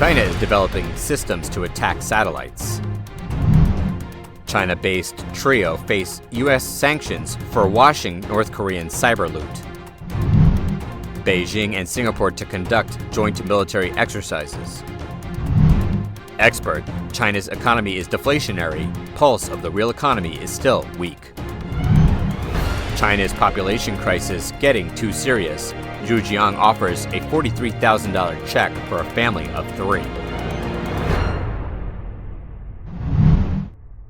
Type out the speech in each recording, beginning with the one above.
China is developing systems to attack satellites. China-based trio face U.S. sanctions for washing North Korean cyber loot. Beijing and Singapore to conduct joint military exercises. Expert: China's economy is deflationary. Pulse of the real economy is still weak. China's population crisis getting too serious. Zhejiang offers a $43,000 check for a family of 3.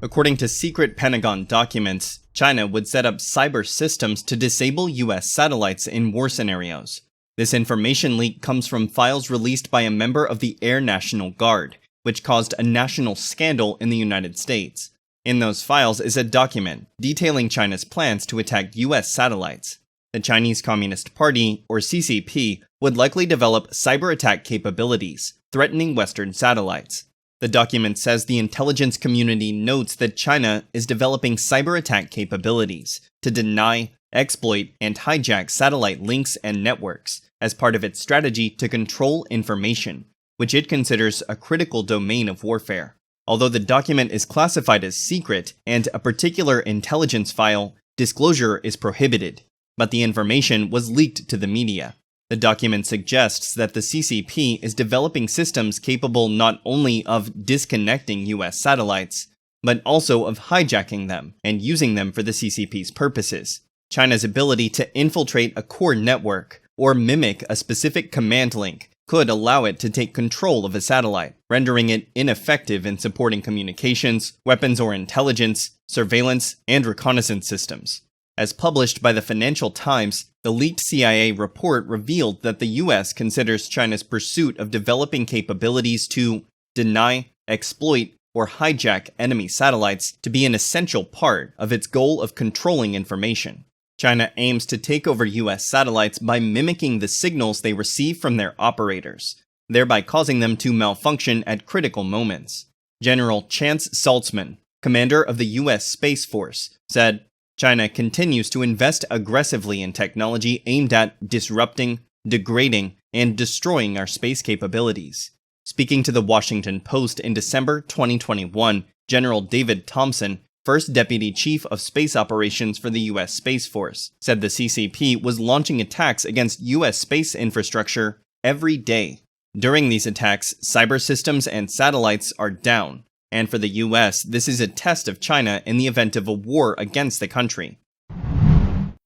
According to secret Pentagon documents, China would set up cyber systems to disable U.S. satellites in war scenarios. This information leak comes from files released by a member of the Air National Guard, which caused a national scandal in the United States. In those files is a document detailing China's plans to attack U.S. satellites. The Chinese Communist Party, or CCP, would likely develop cyber attack capabilities, threatening Western satellites. The document says the intelligence community notes that China is developing cyber attack capabilities to deny, exploit, and hijack satellite links and networks as part of its strategy to control information, which it considers a critical domain of warfare. Although the document is classified as secret and a particular intelligence file, disclosure is prohibited, but the information was leaked to the media. The document suggests that the CCP is developing systems capable not only of disconnecting US satellites, but also of hijacking them and using them for the CCP's purposes. China's ability to infiltrate a core network or mimic a specific command link could allow it to take control of a satellite, rendering it ineffective in supporting communications, weapons or intelligence, surveillance, and reconnaissance systems. As published by the Financial Times, the leaked CIA report revealed that the US considers China's pursuit of developing capabilities to deny, exploit, or hijack enemy satellites to be an essential part of its goal of controlling information. China aims to take over US satellites by mimicking the signals they receive from their operators, thereby causing them to malfunction at critical moments. General Chance Saltzman, commander of the US Space Force, said, China continues to invest aggressively in technology aimed at disrupting, degrading, and destroying our space capabilities. Speaking to the Washington Post in December 2021, General David Thompson, First Deputy Chief of Space Operations for the U.S. Space Force, said the CCP was launching attacks against U.S. space infrastructure every day. During these attacks, cyber systems and satellites are down. And for the US, this is a test of China in the event of a war against the country.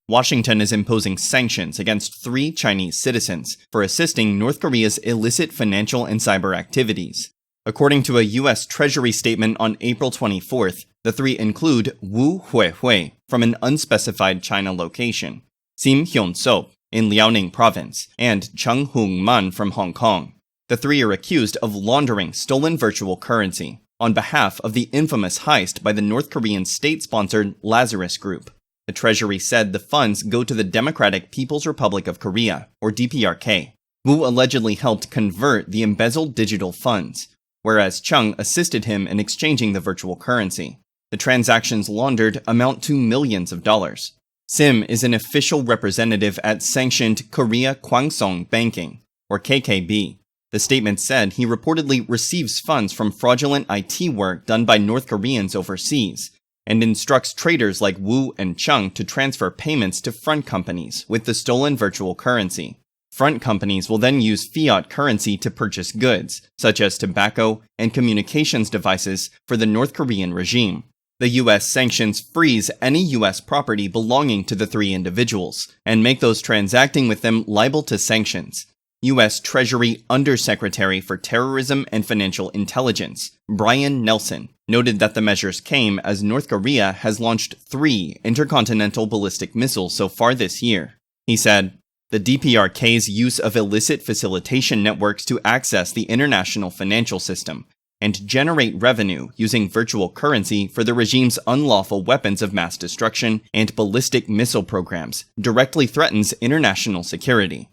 Washington is imposing sanctions against 3 Chinese citizens for assisting North Korea's illicit financial and cyber activities. According to a US Treasury statement on April 24th, the 3 include Wu Huihui from an unspecified China location, Sim Hyun-sop in Liaoning Province, and Cheng Hung-man from Hong Kong. The 3 are accused of laundering stolen virtual currency on behalf of the infamous heist by the North Korean state-sponsored Lazarus Group. The Treasury said the funds go to the Democratic People's Republic of Korea, or DPRK. Wu allegedly helped convert the embezzled digital funds, whereas Chung assisted him in exchanging the virtual currency. The transactions laundered amount to millions of dollars. Sim is an official representative at sanctioned Korea Kwangsong Banking, or KKB. The statement said he reportedly receives funds from fraudulent IT work done by North Koreans overseas, and instructs traders like Wu and Chung to transfer payments to front companies with the stolen virtual currency. Front companies will then use fiat currency to purchase goods, such as tobacco and communications devices, for the North Korean regime. The US sanctions freeze any US property belonging to the 3 individuals, and make those transacting with them liable to sanctions. U.S. Treasury Undersecretary for Terrorism and Financial Intelligence, Brian Nelson, noted that the measures came as North Korea has launched 3 intercontinental ballistic missiles so far this year. He said, the DPRK's use of illicit facilitation networks to access the international financial system and generate revenue using virtual currency for the regime's unlawful weapons of mass destruction and ballistic missile programs directly threatens international security.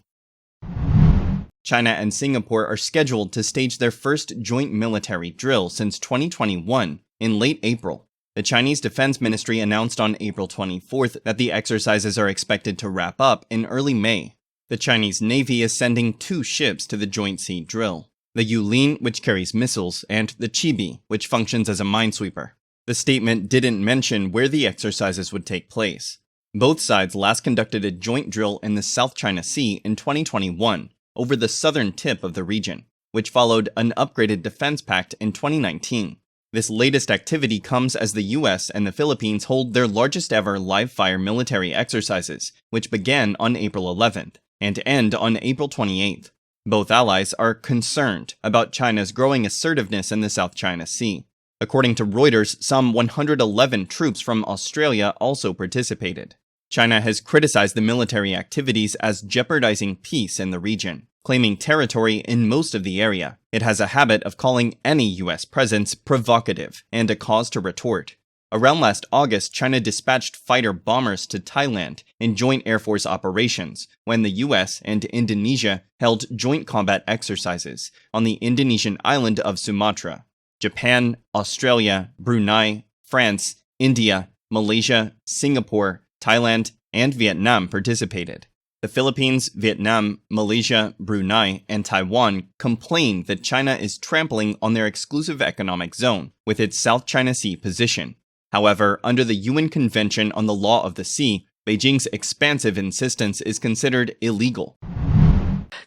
China and Singapore are scheduled to stage their first joint military drill since 2021 in late April. The Chinese Defense Ministry announced on April 24th that the exercises are expected to wrap up in early May. The Chinese Navy is sending 2 ships to the Joint Sea Drill. the Yulin, which carries missiles, and the Chibi, which functions as a minesweeper. The statement didn't mention where the exercises would take place. Both sides last conducted a joint drill in the South China Sea in 2021, over the southern tip of the region, which followed an upgraded defense pact in 2019. This latest activity comes as the US and the Philippines hold their largest ever live-fire military exercises, which began on April 11th and end on April 28th. Both allies are concerned about China's growing assertiveness in the South China Sea. According to Reuters, some 111 troops from Australia also participated. China has criticized the military activities as jeopardizing peace in the region, claiming territory in most of the area. It has a habit of calling any US presence provocative and a cause to retort. Around last August, China dispatched fighter bombers to Thailand in joint Air Force operations when the US and Indonesia held joint combat exercises on the Indonesian island of Sumatra. Japan, Australia, Brunei, France, India, Malaysia, Singapore, Thailand, and Vietnam participated. The Philippines, Vietnam, Malaysia, Brunei, and Taiwan complain that China is trampling on their exclusive economic zone with its South China Sea position. However, under the UN Convention on the Law of the Sea, Beijing's expansive insistence is considered illegal.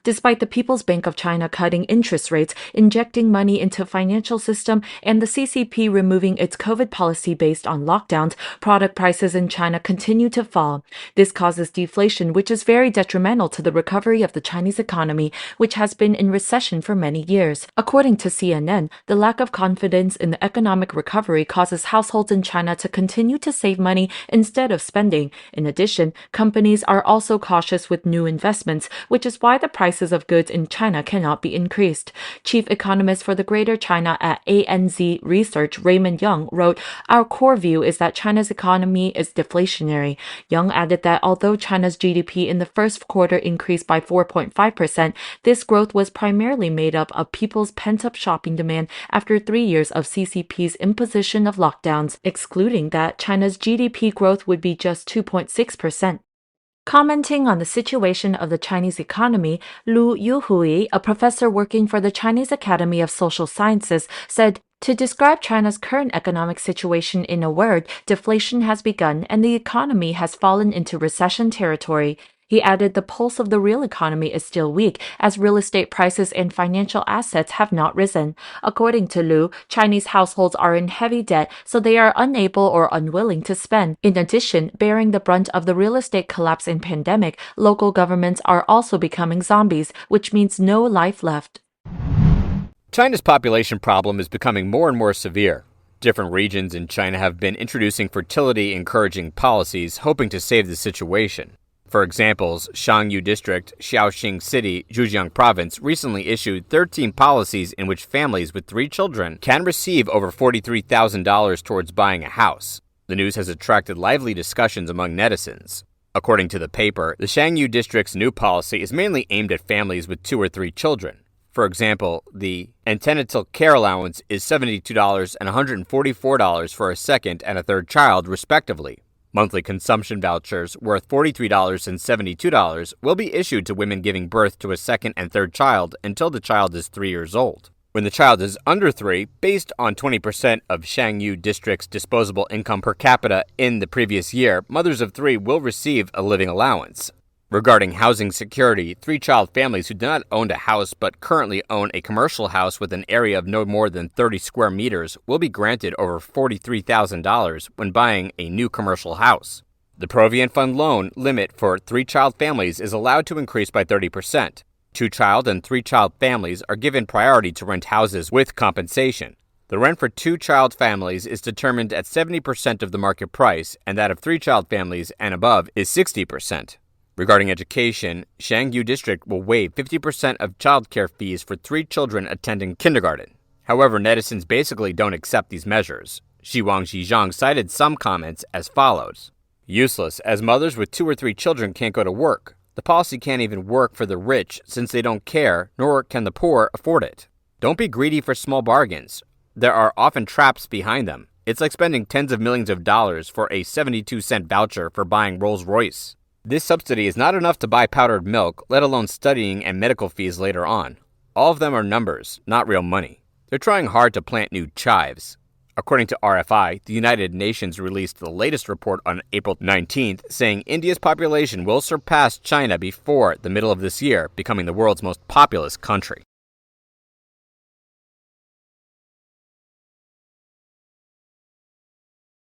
Despite the People's Bank of China cutting interest rates, injecting money into financial system, and the CCP removing its COVID policy based on lockdowns, product prices in China continue to fall. This causes deflation, which is very detrimental to the recovery of the Chinese economy, which has been in recession for many years. According to CNN, the lack of confidence in the economic recovery causes households in China to continue to save money instead of spending. In addition, companies are also cautious with new investments, which is why the prices of goods in China cannot be increased. Chief economist for the Greater China at ANZ Research, Raymond Young, wrote, "Our core view is that China's economy is deflationary." Young added that although China's GDP in the first quarter increased by 4.5%, this growth was primarily made up of people's pent-up shopping demand after 3 years of CCP's imposition of lockdowns. Excluding that, China's GDP growth would be just 2.6%. Commenting on the situation of the Chinese economy, Lu Yuhui, a professor working for the Chinese Academy of Social Sciences, said, "To describe China's current economic situation in a word, deflation has begun and the economy has fallen into recession territory." He added the pulse of the real economy is still weak, as real estate prices and financial assets have not risen. According to Lu, Chinese households are in heavy debt, so they are unable or unwilling to spend. In addition, bearing the brunt of the real estate collapse and pandemic, local governments are also becoming zombies, which means no life left. China's population problem is becoming more and more severe. Different regions in China have been introducing fertility-encouraging policies, hoping to save the situation. For example, Shangyu District, Shaoxing City, Zhejiang Province recently issued 13 policies in which families with 3 children can receive over $43,000 towards buying a house. The news has attracted lively discussions among netizens. According to the paper, the Shangyu District's new policy is mainly aimed at families with 2 or 3 children. For example, the antenatal care allowance is $72 and $144 for a second and a third child, respectively. Monthly consumption vouchers worth $43 and $72 will be issued to women giving birth to a second and third child until the child is 3 years old. When the child is under 3, based on 20% of Shangyu District's disposable income per capita in the previous year, mothers of 3 will receive a living allowance. Regarding housing security, 3-child families who do not own a house but currently own a commercial house with an area of no more than 30 square meters will be granted over $43,000 when buying a new commercial house. The Provident Fund loan limit for 3-child families is allowed to increase by 30%. 2-child and 3-child families are given priority to rent houses with compensation. The rent for 2-child families is determined at 70% of the market price, and that of 3-child families and above is 60%. Regarding education, Shangyu District will waive 50% of childcare fees for 3 children attending kindergarten. However, netizens basically don't accept these measures. Wang Zhejiang cited some comments as follows. "Useless, as mothers with 2 or 3 children can't go to work. The policy can't even work for the rich since they don't care, nor can the poor afford it. Don't be greedy for small bargains. There are often traps behind them. It's like spending tens of millions of dollars for a 72-cent voucher for buying Rolls-Royce. This subsidy is not enough to buy powdered milk, let alone studying and medical fees later on. All of them are numbers, not real money. They're trying hard to plant new chives. According to RFI, the United Nations released the latest report on April 19th, saying India's population will surpass China before the middle of this year, becoming the world's most populous country.